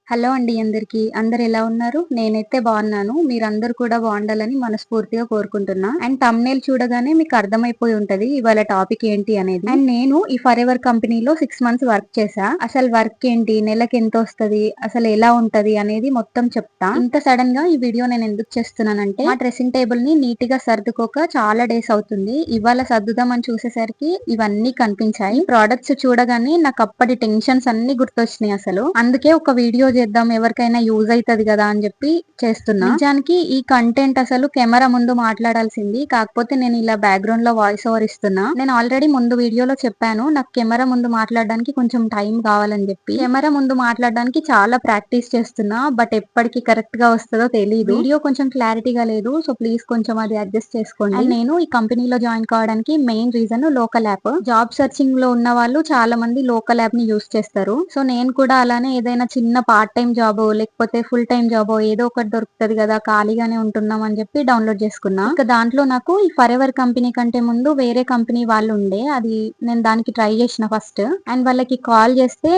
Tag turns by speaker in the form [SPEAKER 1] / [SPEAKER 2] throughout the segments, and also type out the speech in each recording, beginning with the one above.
[SPEAKER 1] Hello అండి అందరికి. అందరు ఎలా ఉన్నారు? నేనైతే బాగున్నాను. మీరందరూ కూడా బాగుండాలని మనస్ఫూర్తిగా కోరుకుంటున్నా. అండ్ థంబ్‌నెయిల్ చూడగానే మీకు అర్థమైపోయి ఉంటది ఇవాళ టాపిక్ ఏంటి అనేది. అండ్ నేను ఈ ఫరెవర్ కంపెనీలో 6 మంత్స్ వర్క్ చేశా. అసలు వర్క్ ఏంటి? నెలకి ఎంతొస్తది? అసలు ఎలా ఉంటది? అనేది మొత్తం చెప్తా. ఇంత సడన్ గా ఈ వీడియో నేను ఎందుకు చేస్తున్నానంటే మా డ్రెస్సింగ్ టేబుల్ ని నీట్ గా సర్దుకోక చాలా డేస్ అవుతుంది. ఇవాళ సర్దుదామని చూసేసరికి ఇవన్నీ కనిపించాయి. ప్రొడక్ట్స్ చూడగానే నాకు అప్పటి టెన్షన్స్ అన్ని గుర్తొచ్చినాయి అసలు. అందుకే ఒక వీడియో చేద్దాం ఎవరికైనా యూజ్ అవుతది కదా అని చెప్పి చేస్తున్నా. నిజానికి ఈ కంటెంట్ అసలు కెమెరా ముందు మాట్లాడాల్సింది, కాకపోతే నేను ఇలా బ్యాక్గ్రౌండ్ లో వాయిస్ ఓవర్ ఇస్తున్నా. నేను ఆల్రెడీ ముందు వీడియోలో చెప్పాను నాకు కెమెరా ముందు మాట్లాడడానికి కొంచెం టైం కావాలని చెప్పి. కెమెరా ముందు మాట్లాడడానికి చాలా ప్రాక్టీస్ చేస్తున్నా, బట్ ఎప్పటికి కరెక్ట్ గా వస్తుందో తెలియదు. వీడియో కొంచెం క్లారిటీగా లేదు, సో ప్లీజ్ కొంచెం అది అడ్జస్ట్ చేసుకోండి. అండ్ నేను ఈ కంపెనీలో జాయిన్ కావడానికి main reason local app. Job searching లో ఉన్న వాళ్ళు చాలా మంది లోకల్ యాప్ ని యూస్ చేస్తారు. సో నేను కూడా అలానే ఏదైనా చిన్న పార్ట్ టైం జాబ్ లేకపోతే ఫుల్ టైం జాబ్ ఏదో ఒకటి దొరుకుతది కదా, ఖాళీగానే ఉంటున్నాం అని చెప్పి డౌన్లోడ్ చేసుకున్నా. ఇక దాంట్లో నాకు ఈ ఫరెవర్ కంపెనీ కంటే ముందు వేరే కంపెనీ వాళ్ళు ఉండే, అది నేను దానికి ట్రై చేసిన ఫస్ట్. అండ్ వాళ్ళకి కాల్ చేస్తే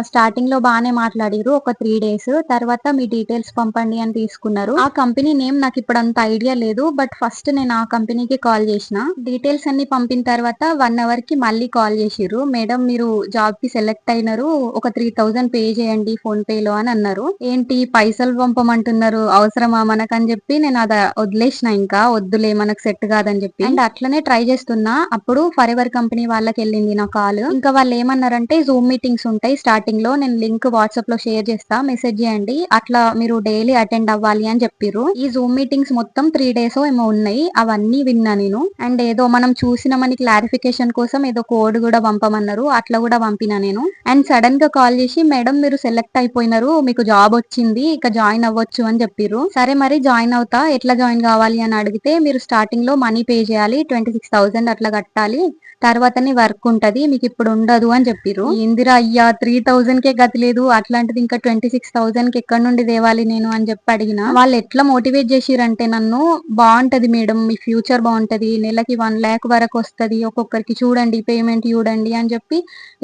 [SPEAKER 1] స్టార్టింగ్ లో బాగానే మాట్లాడిరు ఒక 3 డేస్. తర్వాత మీ డీటెయిల్స్ పంపండి అని తీసుకున్నారు. ఆ కంపెనీ నేమ్ నాకు ఇప్పుడు అంత ఐడియా లేదు, బట్ ఫస్ట్ నేను ఆ కంపెనీకి కాల్ చేసిన. డీటెయిల్స్ అన్ని పంపిన తర్వాత 1 అవర్ కి మళ్ళీ కాల్ చేసిర్రు. మేడం మీరు జాబ్ కి సెలెక్ట్ అయినారు, ఒక 3000 పే చేయండి ఫోన్ పే లో అని అన్నారు. ఏంటి పైసలు పంపమంటున్నారు, అవసరమా మనకని చెప్పి నేను అది వదిలేసిన. ఇంకా వద్దులే మనకు సెట్ కాదని చెప్పి. అండ్ అట్లనే ట్రై చేస్తున్నా. అప్పుడు ఫరెవర్ కంపెనీ వాళ్ళకి వెళ్ళింది నా కాల్. ఇంకా వాళ్ళు ఏమన్నారంటే జూమ్ మీటింగ్స్ ఉంటాయి స్టార్టింగ్ లో, నేను లింక్ వాట్సాప్ లో షేర్ చేస్తా, మెసేజ్ చేయండి, అట్లా మీరు డైలీ అటెండ్ అవ్వాలి అని చెప్పిర్రు. ఈ జూమ్ మీటింగ్స్ మొత్తం 3 డేస్ ఏమో ఉన్నాయి. అవన్నీ విన్నా నేను. అండ్ ఏదో మనం చూసినామని క్లారిఫికేషన్ కోసం ఏదో కోడ్ కూడా పంపమన్నారు, అట్లా కూడా పంపినా నేను. అండ్ సడన్ గా కాల్ చేసి మేడం మీరు సెలెక్ట్ అయిపోయినారు, మీకు జాబ్ వచ్చింది, ఇక జాయిన్ అవ్వచ్చు అని చెప్పిర్రు. సరే మరి జాయిన్ అవుతా, ఎట్లా జాయిన్ కావాలి అని అడిగితే మీరు స్టార్టింగ్ లో మనీ పే చేయాలి, 26,000 అట్లా కట్టాలి, తర్వాతనే వర్క్ ఉంటది, మీకు ఇప్పుడు ఉండదు అని చెప్పిర్రు. ఇందిరా అయ్యా 3,000 కే గతి లేదు, అట్లాంటిది ఇంకా 26,000 కి ఎక్కడి నుండి తేవాలి నేను అని చెప్పి అడిగిన. వాళ్ళు ఎట్లా మోటివేట్ చేసిరంటే నన్ను, బాగుంటది మేడం మీ ఫ్యూచర్ బాగుంటది, నెలకి 1 lakh వరకు వస్తది, ఒక్కొక్కరికి చూడండి పేమెంట్ చూడండి అని చెప్పి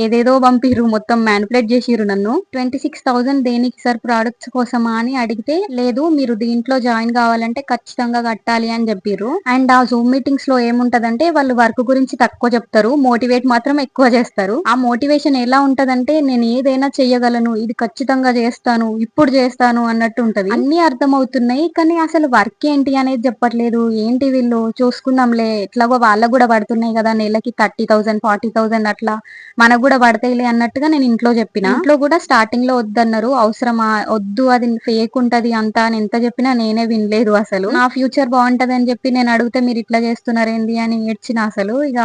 [SPEAKER 1] ఏదేదో పంపిర్రు, మొత్తం మ్యానిపులేట్ చేసిర్రు నన్ను. 26,000 దేనికి సార్, ప్రొడక్ట్స్ కోసమా అని అడిగితే లేదు మీరు దీంట్లో జాయిన్ కావాలంటే ఖచ్చితంగా కట్టాలి అని చెప్పిర్రు. అండ్ ఆ జూమ్ మీటింగ్స్ లో ఏముంటదంటే వాళ్ళు వర్క్ గురించి తక్కువ చెప్తారు, మోటివేట్ మాత్రం ఎక్కువ చేస్తారు. ఆ మోటివేషన్ ఎలా ఉంటదంటే నేను ఏదైనా చెయ్యగలను, ఇది ఖచ్చితంగా చేస్తాను, ఇప్పుడు చేస్తాను అన్నట్టు ఉంటది. అన్ని అర్థమవుతున్నాయి కానీ అసలు వర్క్ ఏంటి అనేది చెప్పట్లేదు. ఏంటి వీళ్ళు చూసుకుందాంలే, ఎట్లాగో వాళ్ళకు కూడా పడుతున్నాయి కదా నెలకి 30,000 40,000 అట్లా, మనకు కూడా పడతాయిలే అన్నట్టుగా నేను ఇంట్లో చెప్పిన. ఇంట్లో కూడా స్టార్టింగ్ లో వద్దన్నారు. అవసరమా, వద్దు, అది ఫేక్ ఉంటది అంతా అని ఎంత చెప్పినా నేనే వినలేదు. అసలు నా ఫ్యూచర్ బాగుంటది అని చెప్పి నేను అడిగితే మీరు ఇట్లా చేస్తున్నారేంది అని ఏడ్చిన. అసలు ఇక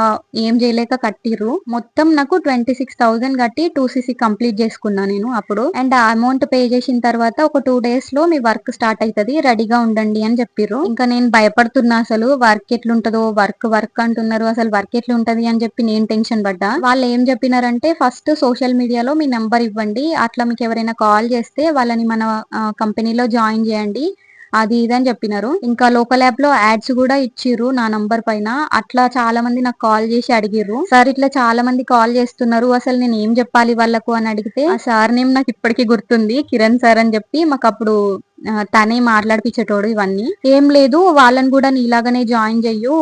[SPEAKER 1] ఏం చేయలేక కట్టిర్రు. మొత్తం నాకు 26,000 కట్టి 2cc కంప్లీట్ చేసుకున్నా నేను అప్పుడు. అండ్ ఆ అమౌంట్ పే చేసిన తర్వాత ఒక 2 డేస్ లో మీ వర్క్ స్టార్ట్ అవుతది, రెడీగా ఉండండి అని చెప్పిర్రు. ఇంకా నేను భయపడుతున్నా, అసలు వర్క్ ఎట్లుంటదో, వర్క్ వర్క్ అంటున్నారు, అసలు వర్క్ ఎట్లుంటది అని చెప్పి నేను టెన్షన్ పడ్డా. వాళ్ళు ఏం చెప్పినారంటే ఫస్ట్ సోషల్ మీడియాలో మీ నంబర్ ఇవ్వండి, అట్లా మీకు ఎవరైనా కాల్ చేస్తే వాళ్ళని మన కంపెనీలో జాయిన్ చేయండి, అది ఇది అని చెప్పినారు. ఇంకా లోకల్ యాప్ లో యాడ్స్ కూడా ఇచ్చిర్రు నా నంబర్ పైన. అట్లా చాలా మంది నాకు కాల్ చేసి అడిగిర్రు, సార్ ఇట్లా చాలా మంది కాల్ చేస్తున్నారు, అసలు నేను ఏం చెప్పాలి వాళ్ళకు అని అడిగితే ఆ సార్ నేమ్ నాకు ఇప్పటికీ గుర్తుంది, కిరణ్ సార్ అని చెప్పి. మాకు అప్పుడు తనే మాట్లాడిపించేటోడు ఇవన్నీ. ఏం లేదు వాళ్ళని కూడా నీలాగానే జాయిన్ చెయ్యు,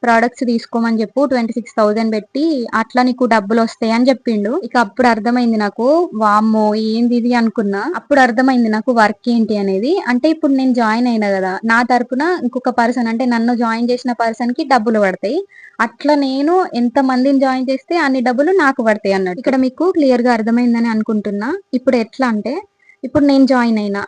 [SPEAKER 1] ప్రొడక్ట్స్ తీసుకోమని చెప్పు 26,000 పెట్టి, అట్లా నీకు డబ్బులు వస్తాయి అని చెప్పిండు. ఇక అప్పుడు అర్థమైంది నాకు, వామ్మో ఏంది ఇది అనుకున్నా. అప్పుడు అర్థమైంది నాకు వర్క్ ఏంటి అనేది. అంటే ఇప్పుడు నేను జాయిన్ అయినా కదా, నా తరపున ఇంకొక పర్సన్, అంటే నన్ను జాయిన్ చేసిన పర్సన్ కి డబ్బులు పడతాయి. అట్లా నేను ఎంత మందిని జాయిన్ చేస్తే అన్ని డబ్బులు నాకు పడతాయి అన్నట్టు. ఇక్కడ మీకు క్లియర్ గా అర్థమైందని అనుకుంటున్నా. ఇప్పుడు ఎట్లా అంటే, ఇప్పుడు నేను జాయిన్ అయినా,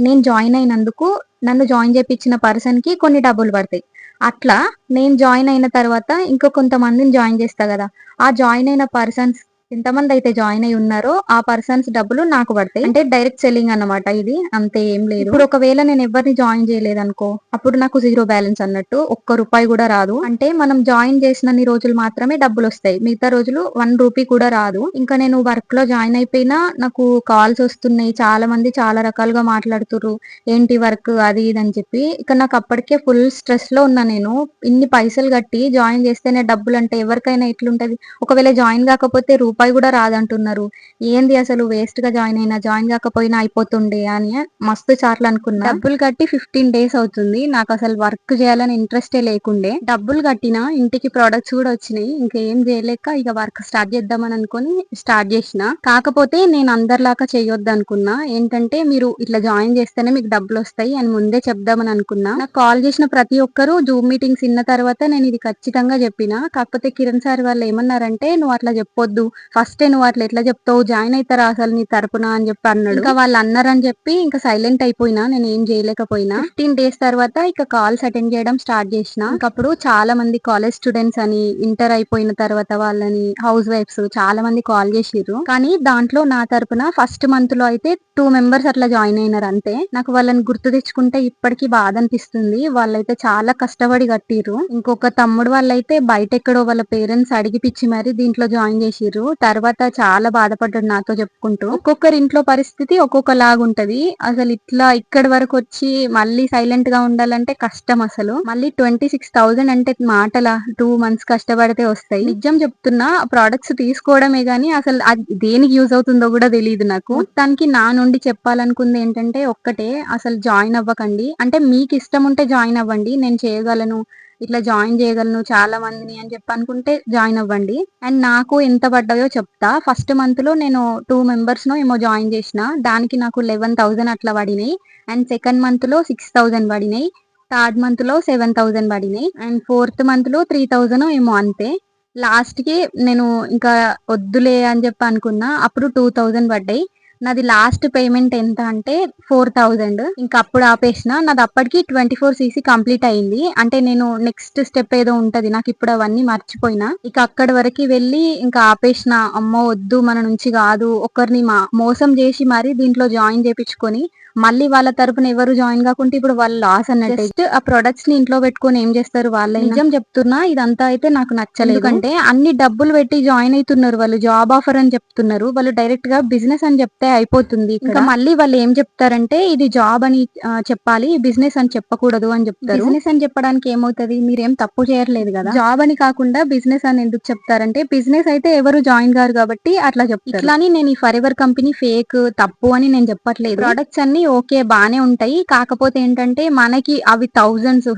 [SPEAKER 1] నేను జాయిన్ అయినందుకు నన్ను జాయిన్ చేపించిన పర్సన్ కి కొన్ని డబ్బులు పడతాయి. అట్లా నేను జాయిన్ అయిన తర్వాత ఇంకో కొంతమందిని జాయిన్ చేస్తా కదా, ఆ జాయిన్ అయిన పర్సన్స్ ఎంతమంది అయితే జాయిన్ అయి ఉన్నారో ఆ పర్సన్స్ డబ్బులు నాకు పడతాయి. అంటే డైరెక్ట్ సెల్లింగ్ అన్నమాట ఇది, అంతే ఏం లేదు. ఇప్పుడు ఒకవేళ నేను ఎవరిని జాయిన్ చేయలేదు అనుకో, అప్పుడు నాకు 0 బ్యాలెన్స్ అన్నట్టు, ఒక్క రూపాయి కూడా రాదు. అంటే మనం జాయిన్ చేసినన్ని రోజులు మాత్రమే డబ్బులు వస్తాయి, మిగతా రోజులు 1 రూపీ కూడా రాదు. ఇంకా నేను వర్క్ లో జాయిన్ అయిపోయినా నాకు కాల్స్ వస్తున్నాయి, చాలా మంది చాలా రకాలుగా మాట్లాడుతుర్రు, ఏంటి వర్క్ అది ఇది అని చెప్పి. ఇక నాకు అప్పటికే ఫుల్ స్ట్రెస్ లో ఉన్నా నేను. ఇన్ని పైసలు కట్టి జాయిన్ చేస్తేనే డబ్బులు అంటే ఎవరికైనా ఎట్లుంటది, ఒకవేళ జాయిన్ కాకపోతే రూపాయి రూపాయి కూడా రాదంటున్నారు. ఏంది అసలు వేస్ట్ గా జాయిన్ అయినా, జాయిన్ కాకపోయినా అయిపోతుండే అని మస్తు సార్లు అనుకున్నా. డబ్బులు కట్టి 15 డేస్ అవుతుంది. నాకు అసలు వర్క్ చేయాలని ఇంట్రెస్టే లేకుండే. డబ్బులు కట్టినా, ఇంటికి ప్రొడక్ట్స్ కూడా వచ్చినాయి. ఇంకేం చేయలేక ఇక వర్క్ స్టార్ట్ చేద్దామని అనుకుని స్టార్ట్ చేసిన. కాకపోతే నేను అందరిలాగా చేయొద్దు అనుకున్నా. ఏంటంటే మీరు ఇట్లా జాయిన్ చేస్తేనే మీకు డబ్బులు వస్తాయి అని ముందే చెప్దామని అనుకున్నా. నాకు కాల్ చేసిన ప్రతి ఒక్కరు జూమ్ మీటింగ్స్ ఇన్న తర్వాత నేను ఇది ఖచ్చితంగా చెప్పిన. కాకపోతే కిరణ్ సార్ వాళ్ళు ఏమన్నారంటే, నువ్వు అట్లా చెప్పొద్దు, ఫస్టే నువ్వు అట్లా ఎట్లా చెప్తావు, జాయిన్ అవుతారా అసలు నీ తరపున అని చెప్పి అన్నాడు. ఇంకా వాళ్ళు అన్నారని చెప్పి ఇంకా సైలెంట్ అయిపోయినా, నేను ఏం చేయలేకపోయినా. 15 డేస్ తర్వాత ఇక కాల్స్ అటెండ్ చేయడం స్టార్ట్ చేసిన. ఇంకప్పుడు చాలా మంది కాలేజ్ స్టూడెంట్స్ అని, ఇంటర్ అయిపోయిన తర్వాత వాళ్ళని, హౌస్ వైఫ్స్ చాలా మంది కాల్ చేసిర్రు. కానీ దాంట్లో నా తరపున ఫస్ట్ మంత్ లో అయితే 2 మెంబర్స్ అట్లా జాయిన్ అయినారు అంతే. నాకు వాళ్ళని గుర్తు తెచ్చుకుంటే ఇప్పటికీ బాధ అనిపిస్తుంది. వాళ్ళైతే చాలా కష్టపడి కట్టిర్రు. ఇంకొక తమ్ముడు వాళ్ళైతే బయట ఎక్కడో వాళ్ళ పేరెంట్స్ అడిగిపిచ్చి మరి దీంట్లో జాయిన్ చేసిర్రు. తర్వాత చాలా బాధపడ్డాడు నాతో చెప్పుకుంటూ. ఒక్కొక్కరి ఇంట్లో పరిస్థితి ఒక్కొక్క లాగుంటది. అసలు ఇట్లా ఇక్కడి వరకు వచ్చి మళ్ళీ సైలెంట్ గా ఉండాలంటే కష్టం అసలు. మళ్ళీ 26,000 అంటే మాటలా? 2 మంత్స్ కష్టపడితే వస్తాయి. నిజం చెప్తున్నా, ప్రొడక్ట్స్ తీసుకోవడమే గానీ అసలు అది దేనికి యూజ్ అవుతుందో కూడా తెలియదు నాకు. మొత్తానికి నా నుండి చెప్పాలనుకుంది ఏంటంటే ఒక్కటే, అసలు జాయిన్ అవ్వకండి. అంటే మీకు ఇష్టం ఉంటే జాయిన్ అవ్వండి. నేను చేయగలను, ఇట్లా జాయిన్ చేయగలను చాలా మందిని అని చెప్పి అనుకుంటే జాయిన్ అవ్వండి. అండ్ నాకు ఎంత పడ్డాయో చెప్తా. ఫస్ట్ మంత్ లో నేను 2 మెంబర్స్ నో ఏమో జాయిన్ చేసిన. దానికి నాకు 11,000 అట్లా పడినాయి. అండ్ సెకండ్ మంత్ లో 6,000 పడినాయి. థర్డ్ మంత్ లో 7,000 పడినాయి. అండ్ ఫోర్త్ మంత్ లో 3,000 ఏమో అంతే. లాస్ట్ కి నేను ఇంకా వద్దులే అని చెప్పి అనుకున్నా. అప్పుడు 2,000 పడ్డాయి. నాది లాస్ట్ పేమెంట్ ఎంత అంటే 4,000. ఇంకా అప్పుడు ఆపేసిన. నాది అప్పటికి 24 సీసీ కంప్లీట్ అయింది. అంటే నేను నెక్స్ట్ స్టెప్ ఏదో ఉంటది, నాకు ఇప్పుడు అవన్నీ మర్చిపోయినా. ఇక అక్కడి వరకు వెళ్ళి ఇంకా ఆపేసిన. అమ్మో వద్దు, మన నుంచి కాదు. ఒకరిని మోసం చేసి మరి దీంట్లో జాయిన్ చేపించుకొని మళ్ళీ వాళ్ళ తరపున ఎవరు జాయిన్ కాకుంటే ఇప్పుడు వాళ్ళు లాస్ అన్నట్టు. జస్ట్ ఆ ప్రొడక్ట్స్ ని ఇంట్లో పెట్టుకొని ఏం చేస్తారు వాళ్ళే. నిజం చెప్తున్నా, ఇదంతా అయితే నాకు నచ్చలేదు. ఎందుకంటే అన్ని డబ్బులు పెట్టి జాయిన్ అవుతున్నారు వాళ్ళు. జాబ్ ఆఫర్ అని చెప్తున్నారు వాళ్ళు. డైరెక్ట్ గా బిజినెస్ అని చెప్తే అయిపోతుంది. ఇంకా మళ్ళీ వాళ్ళు ఏం చెప్తారంటే ఇది జాబ్ అని చెప్పాలి, బిజినెస్ అని చెప్పకూడదు అని చెప్తారు. బిజినెస్ అని చెప్పడానికి ఏమవుతుంది, మీరేం తప్పు చేయట్లేదు కదా. జాబ్ అని కాకుండా బిజినెస్ అని ఎందుకు చెప్తారంటే, బిజినెస్ అయితే ఎవరు జాయిన్ గారు కాబట్టి అట్లా చెప్తారు. ఇట్లాని నేను ఈ ఫర్ ఎవర్ కంపెనీ ఫేక్, తప్పు అని నేను చెప్పట్లేదు. ప్రొడక్ట్స్ అన్ని ఓకే బానే ఉంటాయి. కాకపోతే ఏంటంటే మనకి అవి థౌజండ్స్,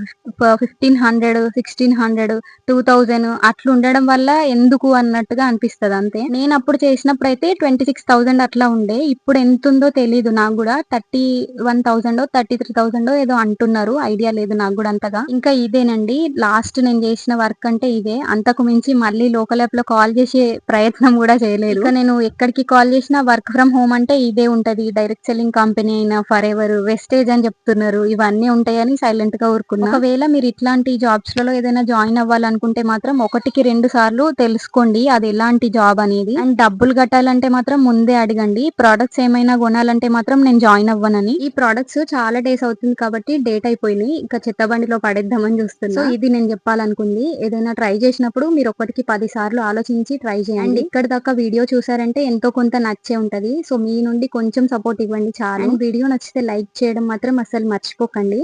[SPEAKER 1] 1,500, 1,600, 2,000 అట్లా ఉండడం వల్ల ఎందుకు అన్నట్టుగా అనిపిస్తది అంతే. నేను అప్పుడు చేసినప్పుడు అయితే 26,000 అట్లా ఉండే. ఇప్పుడు ఎంత ఉందో తెలీదు నాకు కూడా. 31,000, 33,000 ఏదో అంటున్నారు. ఐడియా లేదు నాకు కూడా అంతగా. ఇంకా ఇదేనండి లాస్ట్ నేను చేసిన వర్క్ అంటే ఇదే. అంతకు మించి మళ్ళీ లోకల్ యాప్ లో కాల్ చేసే ప్రయత్నం కూడా చేయలేదు. ఇక నేను ఎక్కడికి కాల్ చేసినా వర్క్ ఫ్రమ్ హోమ్ అంటే ఇదే ఉంటది. డైరెక్ట్ సెల్లింగ్ కంపెనీ అయినా, ఫర్ ఎవర్, వెస్టేజ్ అని చెప్తున్నారు. ఇవన్నీ ఉంటాయని సైలెంట్ గా ఊరుకున్నా. ఒకవేళ మీరు ఇట్లాంటి జాబ్స్ లలో ఏదైనా జాయిన్ అవ్వాలనుకుంటే మాత్రం 1-2 సార్లు తెలుసుకోండి అది ఎలాంటి జాబ్ అనేది. అండ్ డబ్బులు కట్టాలంటే మాత్రం ముందే అడగండి. ప్రొడక్ట్స్ ఏమైనా కొనాలంటే మాత్రం నేను జాయిన్ అవ్వనని. ఈ ప్రొడక్ట్స్ చాలా డేస్ అవుతుంది కాబట్టి డేట్ అయిపోయినాయి. ఇంకా చెత్తబండిలో పడేద్దామని చూస్తున్నా. సో ఇది నేను చెప్పాలనుకుంది. ఏదైనా ట్రై చేసినప్పుడు మీరు 1-10 సార్లు ఆలోచించి ట్రై చేయండి. అండ్ ఇక్కడ దాకా వీడియో చూసారంటే ఎంతో కొంత నచ్చే ఉంటది. సో మీ నుండి కొంచెం సపోర్ట్ ఇవ్వండి చాలు. అండ్ వీడియో నచ్చితే లైక్ చేయడం మాత్రం అసలు మర్చిపోకండి.